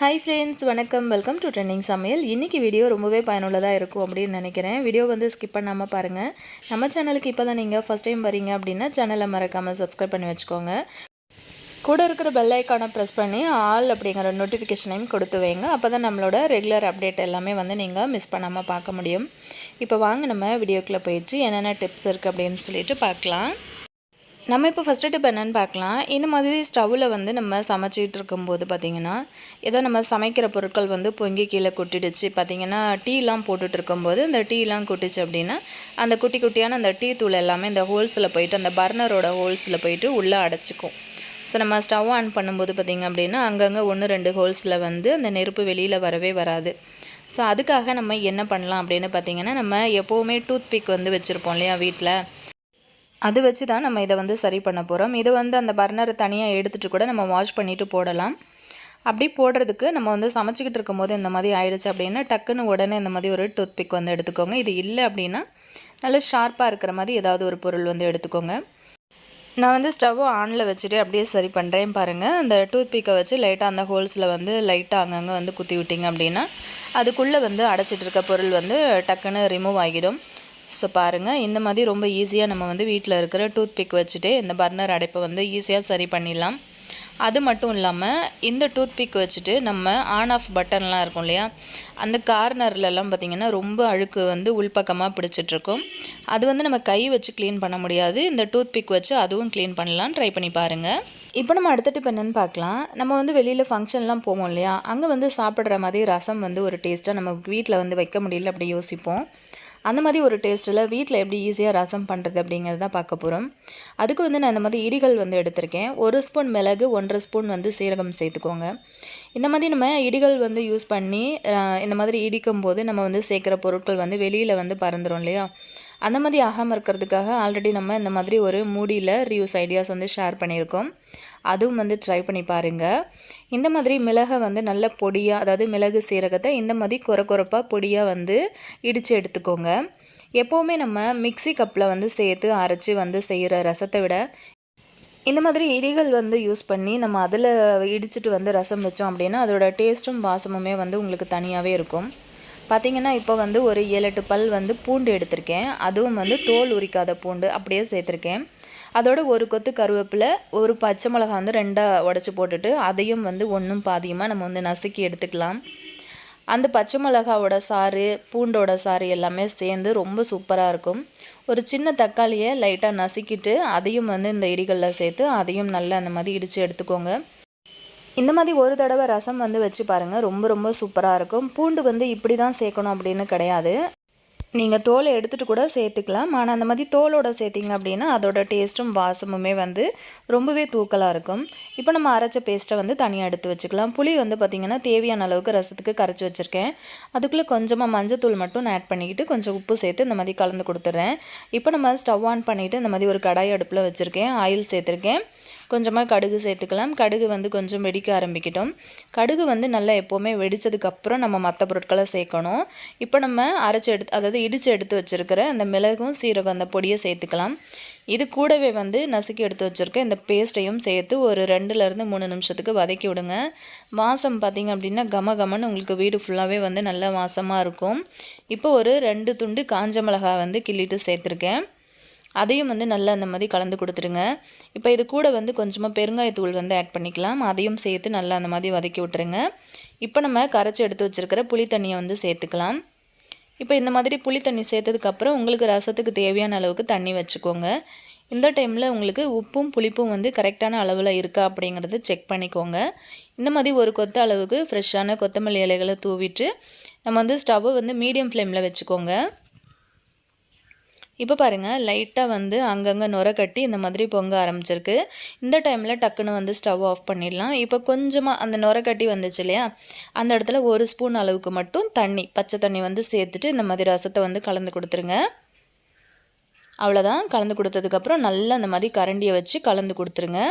Hi friends, வணக்கம். Welcome to trending சமையல். இன்னைக்கு வீடியோ ரொம்பவே பயனுள்ளதா இருக்கும் அப்படின்னு நினைக்கிறேன். வீடியோ வந்து ஸ்கிப் பண்ணாம பாருங்க. நம்ம சேனலுக்கு இப்போதான் நீங்க ஃபர்ஸ்ட் டைம் வரீங்க அப்படின்னா சேனலை மறக்காம சப்ஸ்கிரைப் பண்ணி வச்சுக்கோங்க. கூட இருக்கிற பெல் ஐகானை பிரஸ் பண்ணி ஆல் அப்படிங்கிற நோட்டிஃபிகேஷனையும் கொடுத்து வைங்க. அப்பதான் நம்மளோட ரெகுலர் அப்டேட் எல்லாமே வந்து நீங்க மிஸ் பண்ணாம பார்க்க முடியும். இப்போ வாங்க நம்ம வீடியோக்குள்ள போயிட்டு என்னென்ன டிப்ஸ் இருக்கு அப்படின்னு சொல்லிட்டு பார்க்கலாம். நம்ம இப்போ ஃபஸ்ட்டு டிப் என்னென்னு பார்க்கலாம். இந்த மாதிரி ஸ்டவ்வில் வந்து நம்ம சமைச்சிட்டு இருக்கும்போது பார்த்திங்கன்னா ஏதோ நம்ம சமைக்கிற பொருட்கள் வந்து பொங்கி கீழே கொட்டிடுச்சு. பார்த்திங்கன்னா டீலாம் போட்டுட்டு இருக்கும்போது அந்த டீலாம் கொட்டிச்சு அப்படின்னா அந்த குட்டி குட்டியான அந்த டீ தூள் எல்லாமே இந்த ஹோல்ஸில் போயிட்டு அந்த பர்னரோட ஹோல்ஸில் போயிட்டு உள்ளே அடைச்சிக்கும். ஸோ நம்ம ஸ்டவ் ஆன் பண்ணும்போது பார்த்திங்க அப்படின்னா அங்கங்கே 1-2 ஹோல்ஸில் வந்து அந்த நெருப்பு வெளியில் வரவே வராது. ஸோ அதுக்காக நம்ம என்ன பண்ணலாம் அப்படின்னு பார்த்திங்கன்னா, நம்ம எப்போவுமே டூத் பிக் வந்து வச்சுருப்போம் இல்லையா வீட்டில், அது வச்சு தான் நம்ம இதை வந்து சரி பண்ண போகிறோம். இது வந்து அந்த பர்னரை தனியாக எடுத்துகிட்டு கூட நம்ம வாஷ் பண்ணிவிட்டு போடலாம். அப்படி போடுறதுக்கு நம்ம வந்து சமைச்சிக்கிட்டு இருக்கும்போது இந்த மாதிரி ஆயிடுச்சு அப்படின்னா டக்குன்னு உடனே இந்த மாதிரி ஒரு டூத் பிக் வந்து எடுத்துக்கோங்க. இது இல்லை அப்படின்னா நல்ல ஷார்ப்பாக இருக்கிற மாதிரி ஏதாவது ஒரு பொருள் வந்து எடுத்துக்கோங்க. நான் வந்து ஸ்டவ்வை ஆனில் வச்சுட்டு அப்படியே சரி பண்ணுறேன் பாருங்கள். அந்த டூத் பிக்கை வச்சு லைட்டாக அந்த ஹோல்ஸில் வந்து லைட்டாக அங்கங்கே வந்து குத்தி விட்டிங்க அப்படின்னா அதுக்குள்ளே வந்து அடைச்சிட்டு இருக்க பொருள் வந்து டக்குன்னு ரிமூவ் ஆகிடும். ஸோ பாருங்கள், இந்த மாதிரி ரொம்ப ஈஸியாக நம்ம வந்து வீட்டில் இருக்கிற டூத் பிக் வச்சுட்டு இந்த பர்னர் அடைப்பை வந்து ஈஸியாக சரி பண்ணிடலாம். அது மட்டும் இல்லாமல் இந்த டூத் பிக் வச்சுட்டு நம்ம ஆன் ஆஃப் பட்டன்லாம் இருக்கும் இல்லையா, அந்த கார்னர்லலாம் பார்த்திங்கன்னா ரொம்ப அழுக்கு வந்து உள்பக்கமாக பிடிச்சிட்ருக்கும். அது வந்து நம்ம கை வச்சு க்ளீன் பண்ண முடியாது. இந்த டூத் பிக் வச்சு அதுவும் க்ளீன் பண்ணலாம். ட்ரை பண்ணி பாருங்கள். இப்போ நம்ம அடுத்த டிப் என்னென்னு பார்க்கலாம். நம்ம வந்து வெளியில் ஃபங்க்ஷன்லாம் போவோம் இல்லையா, அங்கே வந்து சாப்பிட்ற மாதிரி ரசம் வந்து ஒரு டேஸ்ட்டாக நம்ம வீட்டில் வந்து வைக்க முடியல அப்படி யோசிப்போம். அந்த மாதிரி ஒரு டேஸ்ட்டில் வீட்டில் எப்படி ஈஸியாக ரசம் பண்ணுறது அப்படிங்கிறது தான் பார்க்க போகிறோம். அதுக்கு வந்து நான் இந்த மாதிரி இடிகள் வந்து எடுத்திருக்கேன். 1 ஸ்பூன் மிளகு, 1.5 ஸ்பூன் வந்து சீரகம் சேர்த்துக்கோங்க. இந்த மாதிரி நம்ம இடிகள் வந்து யூஸ் பண்ணி இந்த மாதிரி இடிக்கும் போது நம்ம வந்து சேர்க்குற பொருட்கள் வந்து வெளியில் வந்து பறந்துடும் இல்லையா, அந்த மாதிரி ஆகாமல் இருக்கிறதுக்காக ஆல்ரெடி நம்ம இந்த மாதிரி ஒரு மூடியில் ரியூஸ் ஐடியாஸ் வந்து ஷேர் பண்ணியிருக்கோம். அதுவும் வந்து ட்ரை பண்ணி பாருங்கள். இந்த மாதிரி மிளகை வந்து நல்ல பொடியாக, அதாவது மிளகு சீரகத்தை இந்த மாதிரி கொரப்பாக பொடியாக வந்து இடித்து எடுத்துக்கோங்க. எப்போவுமே நம்ம மிக்சி கப்பில் வந்து சேர்த்து அரைச்சி வந்து செய்கிற ரசத்தை விட இந்த மாதிரி இடிகள் வந்து யூஸ் பண்ணி நம்ம அதில் இடிச்சிட்டு வந்து ரசம் வச்சோம் அப்படின்னா அதோட டேஸ்ட்டும் வாசமுமே வந்து உங்களுக்கு தனியாகவே இருக்கும். பார்த்திங்கன்னா இப்போ வந்து ஒரு 7-8 பல் வந்து பூண்டு எடுத்திருக்கேன். அதுவும் வந்து தோல் உரிக்காத பூண்டு அப்படியே சேர்த்துருக்கேன். அதோட ஒரு கொத்து கருவேப்பிலை, ஒரு பச்சை மிளகா வந்து 2ஆக உடச்சி போட்டுட்டு அதையும் வந்து 1 பாதியமாக நம்ம வந்து நசுக்கி எடுத்துக்கலாம். அந்த பச்சை மிளகாவோட சாறு, பூண்டோட சாறு எல்லாமே சேர்ந்து ரொம்ப சூப்பராக இருக்கும். ஒரு சின்ன தக்காளியை லைட்டாக நசுக்கிட்டு அதையும் வந்து இந்த இடிகளில் சேர்த்து அதையும் நல்லா அந்த மாதிரி இடித்து எடுத்துக்கோங்க. இந்த மாதிரி ஒரு தடவை ரசம் வந்து வச்சு பாருங்கள், ரொம்ப சூப்பராக இருக்கும். பூண்டு வந்து இப்படி தான் சேர்க்கணும் அப்படின்னு கிடையாது. நீங்கள் தோலை எடுத்துகிட்டு கூட சேர்த்துக்கலாம். ஆனால் அந்த மாதிரி தோலோடு சேர்த்திங்க அப்படின்னா அதோட டேஸ்ட்டும் வாசமுமே வந்து ரொம்பவே தூக்கலாக இருக்கும். இப்போ நம்ம அரைச்ச பேஸ்ட்டை வந்து தனியாக எடுத்து வச்சுக்கலாம். புளி வந்து பார்த்திங்கன்னா தேவையான அளவுக்கு ரசத்துக்கு கரைச்சி வச்சுருக்கேன். அதுக்குள்ளே கொஞ்சமாக மஞ்சத்தூள் மட்டும் ஆட் பண்ணிக்கிட்டு கொஞ்சம் உப்பு சேர்த்து இந்த மாதிரி கலந்து கொடுத்துட்றேன். இப்போ நம்ம ஸ்டவ் ஆன் பண்ணிவிட்டு இந்த மாதிரி ஒரு கடாய் அடுப்பில் வச்சுருக்கேன். ஆயில் சேர்த்துருக்கேன். கொஞ்சமாக கடுகு சேர்த்துக்கலாம். கடுகு வந்து கொஞ்சம் வெடிக்க ஆரம்பிக்கட்டும். கடுகு வந்து நல்லா எப்போவுமே வெடித்ததுக்கப்புறம் நம்ம மற்ற பொருட்களை சேர்க்கணும். இப்போ நம்ம அதாவது இடித்து எடுத்து வச்சுருக்கிற அந்த மிளகும் சீரகம் அந்த பொடியை சேர்த்துக்கலாம். இது கூடவே வந்து நசுக்கி எடுத்து வச்சுருக்க இந்த பேஸ்ட்டையும் சேர்த்து ஒரு 2-3 நிமிஷத்துக்கு வதக்கி விடுங்க. வாசம் பார்த்திங்க அப்படின்னா கமன்னு உங்களுக்கு வீடு ஃபுல்லாகவே வந்து நல்ல வாசமாக இருக்கும். இப்போ ஒரு 2 துண்டு காஞ்ச மிளகாய் வந்து கிள்ளிட்டு சேர்த்துருக்கேன். அதையும் வந்து நல்லா அந்த மாதிரி கலந்து கொடுத்துருங்க. இப்போ இது கூட வந்து கொஞ்சமாக பெருங்காயத்தூள் வந்து ஆட் பண்ணிக்கலாம். அதையும் சேர்த்து நல்லா அந்த மாதிரி வதக்கி விட்டுருங்க. இப்போ நம்ம கரைச்சி எடுத்து வச்சுருக்கிற புளி தண்ணியை வந்து சேர்த்துக்கலாம். இப்போ இந்த மாதிரி புளி தண்ணி சேர்த்ததுக்கப்புறம் உங்களுக்கு ரசத்துக்கு தேவையான அளவுக்கு தண்ணி வச்சுக்கோங்க. இந்த டைமில் உங்களுக்கு உப்பும் புளிப்பும் வந்து கரெக்டான அளவில் இருக்கா அப்படிங்கிறத செக் பண்ணிக்கோங்க. இந்த மாதிரி ஒரு கொத்த அளவுக்கு ஃப்ரெஷ்ஷான கொத்தமல்லி இலைகளை தூவிட்டு நம்ம வந்து ஸ்டவ்வை வந்து மீடியம் ஃப்ளேமில் வச்சுக்கோங்க. இப்போ பாருங்கள், லைட்டாக வந்து அங்கங்கே நுர கட்டி இந்த மாதிரி பொங்க ஆரம்பிச்சிருக்கு. இந்த டைமில் டக்குன்னு வந்து ஸ்டவ் ஆஃப் பண்ணிடலாம். இப்போ கொஞ்சமாக அந்த நுர கட்டி வந்துச்சு இல்லையா, அந்த இடத்துல 1 ஸ்பூன் அளவுக்கு மட்டும் தண்ணி, பச்சை தண்ணி வந்து சேர்த்துட்டு இந்த மாதிரி ரசத்தை வந்து கலந்து கொடுத்துருங்க. அவ்வளோதான். கலந்து கொடுத்ததுக்கப்புறம் நல்லா அந்த மாதிரி கரண்டியை வச்சு கலந்து கொடுத்துருங்க.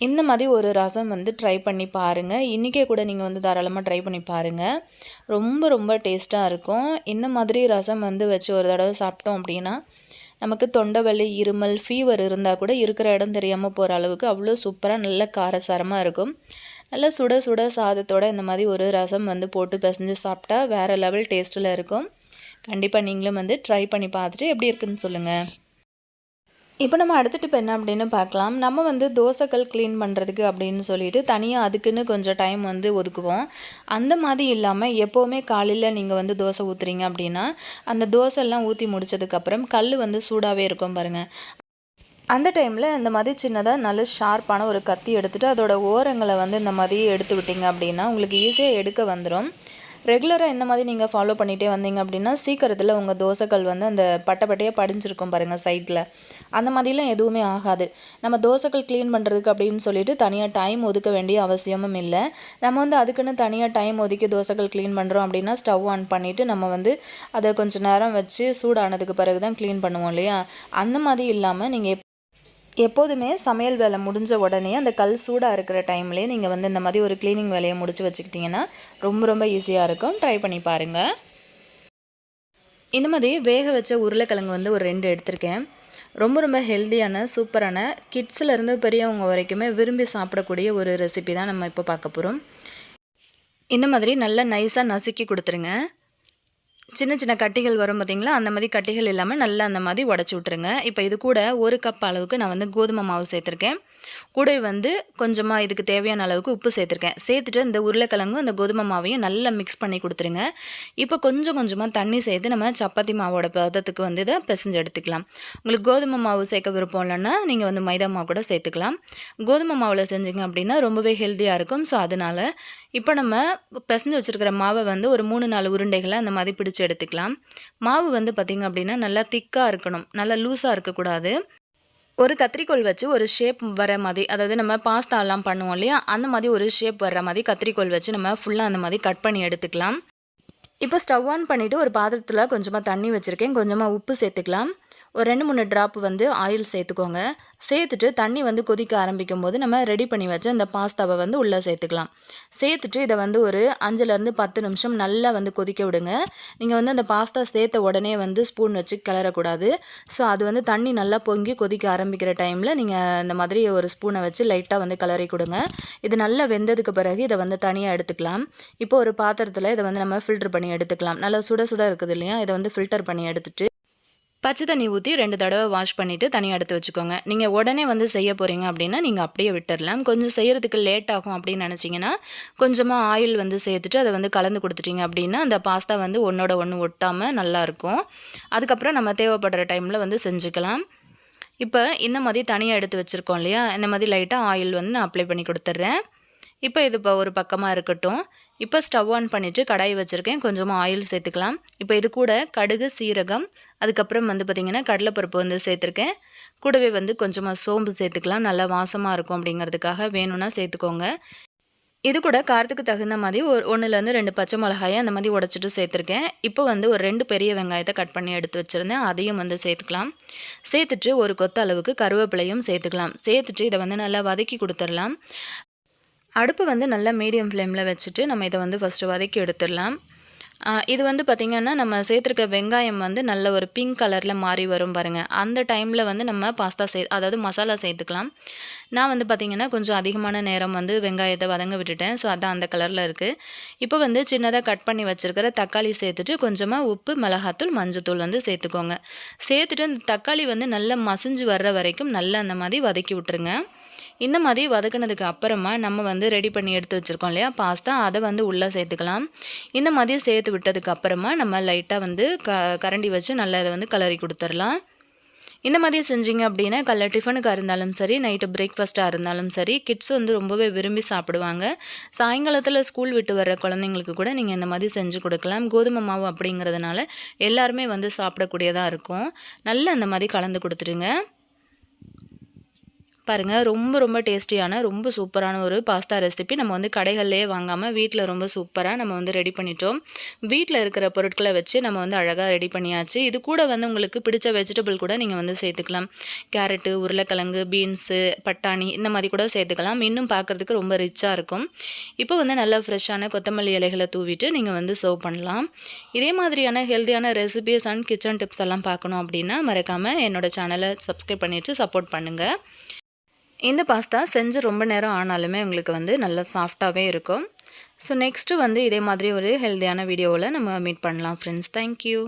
இந்த மாதிரி ஒரு ரசம் வந்து ட்ரை பண்ணி பாருங்கள். இன்றைக்கே கூட நீங்கள் வந்து தாராளமாக ட்ரை பண்ணி பாருங்கள். ரொம்ப டேஸ்ட்டாக இருக்கும். இந்த மாதிரி ரசம் வந்து வச்சு ஒரு தடவை சாப்பிட்டோம் அப்படின்னா நமக்கு தொண்டை வலி, இருமல், ஃபீவர் இருந்தால் கூட இருக்கிற இடம் தெரியாமல் போகிற அளவுக்கு அவ்வளோ சூப்பராக நல்ல காரசாரமாக இருக்கும். நல்லா சுட சுட சாதத்தோட இந்த மாதிரி ஒரு ரசம் வந்து போட்டு பிசைஞ்சு சாப்பிட்டா வேறு லெவல் டேஸ்ட்டில் இருக்கும். கண்டிப்பாக நீங்களும் வந்து ட்ரை பண்ணி பார்த்துட்டு எப்படி இருக்குன்னு சொல்லுங்கள். இப்போ நம்ம அடுத்த டிப் என்ன அப்படின்னு பார்க்கலாம். நம்ம வந்து தோசைக்கல் க்ளீன் பண்ணுறதுக்கு அப்படின்னு சொல்லிட்டு தனியாக அதுக்குன்னு கொஞ்சம் டைம் வந்து ஒதுக்குவோம். அந்த மாதிரி இல்லாமல் எப்போவுமே காலையில் நீங்கள் வந்து தோசை ஊற்றுறீங்க அப்படின்னா அந்த தோசைலாம் ஊற்றி முடிச்சதுக்கப்புறம் கல் வந்து சூடாகவே இருக்கும் பாருங்கள். அந்த டைமில் இந்த மாதிரி சின்னதாக நல்ல ஷார்ப்பான ஒரு கத்தி எடுத்துகிட்டு அதோட ஓரங்களை வந்து இந்த மாதிரி எடுத்து விட்டிங்க அப்படின்னா உங்களுக்கு ஈஸியாக எடுக்க வந்துடும். ரெகுலராக இந்த மாதிரி நீங்கள் ஃபாலோ பண்ணிகிட்டே வந்தீங்க அப்படின்னா சீக்கிரத்தில் உங்கள் தோசைக்கல் வந்து அந்த பட்டையாக படிஞ்சிருக்கும் பாருங்கள் சைடில். அந்த மாதிரிலாம் எதுவுமே ஆகாது. நம்ம தோசைக்கல் க்ளீன் பண்ணுறதுக்கு அப்படின்னு சொல்லிட்டு தனியாக டைம் ஒதுக்க வேண்டிய அவசியமும் இல்லை. நம்ம வந்து அதுக்குன்னு தனியாக டைம் ஒதுக்கி தோசைக்கல் க்ளீன் பண்ணுறோம் அப்படின்னா ஸ்டவ் ஆன் பண்ணிவிட்டு நம்ம வந்து அதை கொஞ்சம் நேரம் வச்சு சூடானதுக்கு பிறகு தான் க்ளீன் பண்ணுவோம் இல்லையா? அந்த மாதிரி இல்லாமல் நீங்கள் எப்போதுமே சமையல் வேலை முடிஞ்ச உடனே அந்த கல் சூடாக இருக்கிற டைம்லேயே நீங்கள் வந்து இந்த மாதிரி ஒரு க்ளீனிங் வேலையை முடிச்சு வச்சுக்கிட்டிங்கன்னா ரொம்ப ஈஸியாக இருக்கும். ட்ரை பண்ணி பாருங்கள். இந்த மாதிரி வேக வச்ச உருளைக்கிழங்கு வந்து ஒரு 2 எடுத்திருக்கேன். ரொம்ப ஹெல்த்தியான சூப்பரான கிட்ஸ்லேருந்து பெரியவங்க வரைக்குமே விரும்பி சாப்பிடக்கூடிய ஒரு ரெசிபி தான் நம்ம இப்போ பார்க்க போகிறோம். இந்த மாதிரி நல்லா நைஸாக நசுக்கி கொடுத்துருங்க. சின்ன கட்டிகள் வரும் பார்த்திங்களா, அந்த மாதிரி கட்டிகள் இல்லாமல் நல்லா அந்த மாதிரி உடச்சி விட்ருங்க. இப்போ இது கூட 1 கப் அளவுக்கு நான் வந்து கோதுமை மாவு சேர்த்துருக்கேன். கூட வந்து கொஞ்சமாக இதுக்கு தேவையான அளவுக்கு உப்பு சேர்த்துருக்கேன். சேர்த்துட்டு இந்த உருளைக்கிழங்கும் அந்த கோதுமை மாவையும் நல்லா மிக்ஸ் பண்ணி கொடுத்துருங்க. இப்போ கொஞ்சமாக தண்ணி சேர்த்து நம்ம சப்பாத்தி மாவோட பதத்துக்கு வந்து இதை பிசைஞ்சு எடுத்துக்கலாம். உங்களுக்கு கோதுமை மாவு சேர்க்க விருப்பம் இல்லைன்னா நீங்கள் வந்து மைதா மாவு கூட சேர்த்துக்கலாம். கோதுமை மாவில் செஞ்சிங்க அப்படின்னா ரொம்பவே ஹெல்த்தியாக இருக்கும். ஸோ அதனால் இப்போ நம்ம பிசைஞ்சு வச்சுருக்கிற மாவை வந்து ஒரு 3-4 உருண்டைகளை அந்த மாதிரி பிடிச்சி எடுத்துக்கலாம். மாவு வந்து பார்த்திங்க அப்படின்னா நல்லா திக்காக இருக்கணும், நல்லா லூஸாக இருக்கக்கூடாது. ஒரு கத்திரிக்கோல் வச்சு ஒரு ஷேப் வர மாதிரி, அதாவது நம்ம பாஸ்தாலாம் பண்ணுவோம் இல்லையா, அந்த மாதிரி ஒரு ஷேப் வர்ற மாதிரி கத்திரிக்கோல் வச்சு நம்ம ஃபுல்லாக அந்த மாதிரி கட் பண்ணி எடுத்துக்கலாம். இப்போ ஸ்டவ் ஆன் பண்ணிவிட்டு ஒரு பாத்திரத்தில் கொஞ்சமாக தண்ணி வச்சுருக்கேன். கொஞ்சமாக உப்பு சேர்த்துக்கலாம். ஒரு 2-3 ட்ராப் வந்து ஆயில் சேர்த்துக்கோங்க. சேர்த்துட்டு தண்ணி வந்து கொதிக்க ஆரம்பிக்கும் போது நம்ம ரெடி பண்ணி வச்ச இந்த பாஸ்தாவை வந்து உள்ளே சேர்த்துக்கலாம். சேர்த்துட்டு இதை வந்து ஒரு 5லேருந்து 10 நிமிஷம் நல்லா வந்து கொதிக்க விடுங்க. நீங்கள் வந்து அந்த பாஸ்தா சேர்த்த உடனே வந்து ஸ்பூன் வச்சு கிளறக்கூடாது. ஸோ அது வந்து தண்ணி நல்லா பொங்கி கொதிக்க ஆரம்பிக்கிற டைமில் நீங்கள் இந்த மாதிரி ஒரு ஸ்பூனை வச்சு லைட்டாக வந்து கிளறி கொடுங்க. இது நல்லா வெந்ததுக்கு பிறகு இதை வந்து தனியாக எடுத்துக்கலாம். இப்போ ஒரு பாத்திரத்தில் இதை வந்து நம்ம ஃபில்டர் பண்ணி எடுத்துக்கலாம். நல்லா சுட இருக்குது இல்லையா, இதை வந்து ஃபில்டர் பண்ணி எடுத்துட்டு பச்சை தண்ணி ஊற்றி 2 தடவை வாஷ் பண்ணிவிட்டு தனியாக எடுத்து வச்சுக்கோங்க. நீங்கள் உடனே வந்து செய்ய போகிறீங்க அப்படின்னா நீங்கள் அப்படியே விட்டுடலாம். கொஞ்சம் செய்கிறதுக்கு லேட் ஆகும் அப்படின்னு நினச்சிங்கன்னா கொஞ்சமாக ஆயில் வந்து சேர்த்துட்டு அதை வந்து கலந்து கொடுத்துட்டிங்க அப்படின்னா அந்த பாஸ்தா வந்து ஒன்றோட ஒன்று ஒட்டாமல் நல்லாயிருக்கும். அதுக்கப்புறம் நம்ம தேவைப்படுற டைமில் வந்து செஞ்சுக்கலாம். இப்போ இந்த மாதிரி தனியாக எடுத்து வச்சுருக்கோம் இல்லையா, இந்த மாதிரி லைட்டாக ஆயில் வந்து நான் அப்ளை பண்ணி கொடுத்துட்றேன். இப்போ இது இப்போ ஒரு பக்கமாக இருக்கட்டும். இப்போ ஸ்டவ் ஆன் பண்ணிவிட்டு கடாய் வச்சுருக்கேன். கொஞ்சமாக ஆயில் சேர்த்துக்கலாம். இப்போ இது கூட கடுகு, சீரகம், அதுக்கப்புறம் வந்து பார்த்திங்கன்னா கடலைப்பருப்பு வந்து சேர்த்துருக்கேன். கூடவே வந்து கொஞ்சமாக சோம்பு சேர்த்துக்கலாம். நல்லா வாசமாக இருக்கும் அப்படிங்கிறதுக்காக வேணும்னா சேர்த்துக்கோங்க. இது கூட காரத்துக்கு தகுந்த மாதிரி ஒரு 1லேருந்து 2 பச்சை மிளகாயை அந்த மாதிரி உடச்சிட்டு சேர்த்துருக்கேன். இப்போ வந்து ஒரு 2 பெரிய வெங்காயத்தை கட் பண்ணி எடுத்து வச்சுருந்தேன். அதையும் வந்து சேர்த்துக்கலாம். சேர்த்துட்டு ஒரு கொத்த அளவுக்கு கருவேப்பிலையும் சேர்த்துக்கலாம். சேர்த்துட்டு இதை வந்து நல்லா வதக்கி கொடுத்துடலாம். அடுப்பு வந்து நல்லா மீடியம் ஃப்ளேமில் வச்சுட்டு நம்ம இதை வந்து ஃபஸ்ட்டு வதக்கி எடுத்துடலாம். இது வந்து பார்த்திங்கன்னா நம்ம சேர்த்துருக்க வெங்காயம் வந்து நல்ல ஒரு பிங்க் கலரில் மாறி வரும் பாருங்கள். அந்த டைமில் வந்து நம்ம பாஸ்தா அதாவது மசாலா சேர்த்துக்கலாம். நான் வந்து பார்த்திங்கன்னா கொஞ்சம் அதிகமான நேரம் வந்து வெங்காயத்தை வதங்க விட்டுட்டேன். ஸோ அதான் அந்த கலரில் இருக்குது. இப்போ வந்து சின்னதாக கட் பண்ணி வச்சுருக்கிற தக்காளி சேர்த்துட்டு கொஞ்சமாக உப்பு, மிளகாத்தூள், மஞ்சத்தூள் வந்து சேர்த்துக்கோங்க. சேர்த்துட்டு அந்த தக்காளி வந்து நல்லா மசிஞ்சு வர்ற வரைக்கும் நல்லா அந்த மாதிரி வதக்கி விட்டுருங்க. இந்த மாதிரி வதக்கினதுக்கு அப்புறமா நம்ம வந்து ரெடி பண்ணி எடுத்து வச்சுருக்கோம் இல்லையா பாஸ்தா, அதை வந்து உள்ளே சேர்த்துக்கலாம். இந்த மாதிரி சேர்த்து விட்டதுக்கு அப்புறமா நம்ம லைட்டாக வந்து கரண்டி வச்சு நல்லா இதை வந்து கிளறி கொடுத்துடலாம். இந்த மாதிரி செஞ்சிங்க அப்படின்னா காலைல டிஃபனுக்காக இருந்தாலும் சரி, நைட்டு பிரேக்ஃபாஸ்ட்டாக இருந்தாலும் சரி, கிட்ஸ் வந்து ரொம்பவே விரும்பி சாப்பிடுவாங்க. சாயங்காலத்தில் ஸ்கூல் விட்டு வர்ற குழந்தைங்களுக்கு கூட நீங்கள் இந்த மாதிரி செஞ்சு கொடுக்கலாம். கோதுமை மாவு அப்படிங்கிறதுனால எல்லாருமே வந்து சாப்பிடக்கூடியதாக இருக்கும். நல்லா அந்த மாதிரி கலந்து கொடுத்துருங்க. பாருங்கள், ரொம்ப டேஸ்டியான ரொம்ப சூப்பரான ஒரு பாஸ்தா ரெசிபி நம்ம வந்து கடைகள்லேயே வாங்காமல் வீட்டில் ரொம்ப சூப்பராக நம்ம வந்து ரெடி பண்ணிட்டோம். வீட்டில் இருக்கிற பொருட்களை வச்சு நம்ம வந்து அழகாக ரெடி பண்ணியாச்சு. இது கூட வந்து உங்களுக்கு பிடிச்ச வெஜிடபிள் கூட நீங்கள் வந்து சேர்த்துக்கலாம். கேரட்டு, உருளைக்கிழங்கு, பீன்ஸு, பட்டாணி இந்த மாதிரி கூட சேர்த்துக்கலாம். இன்னும் பார்க்குறதுக்கு ரொம்ப ரிச்சாக இருக்கும். இப்போ வந்து நல்லா ஃப்ரெஷ்ஷான கொத்தமல்லி இலைகளை தூவிட்டு நீங்கள் வந்து சர்வ் பண்ணலாம். இதே மாதிரியான ஹெல்த்தியான ரெசிபிஸ் அண்ட் கிச்சன் டிப்ஸ் எல்லாம் பார்க்கணும் அப்படின்னா மறக்காமல் என்னோடய சேனலை சப்ஸ்கிரைப் பண்ணிவிட்டு சப்போர்ட் பண்ணுங்கள். இந்த பாஸ்தா செஞ்சு ரொம்ப நேரம் ஆனாலுமே உங்களுக்கு வந்து நல்லா சாஃப்டாகவே இருக்கும். ஸோ நெக்ஸ்ட்டு வந்து இதே மாதிரி ஒரு ஹெல்த்தியான வீடியோவில் நம்ம மீட் பண்ணலாம் ஃப்ரெண்ட்ஸ். தேங்க்யூ.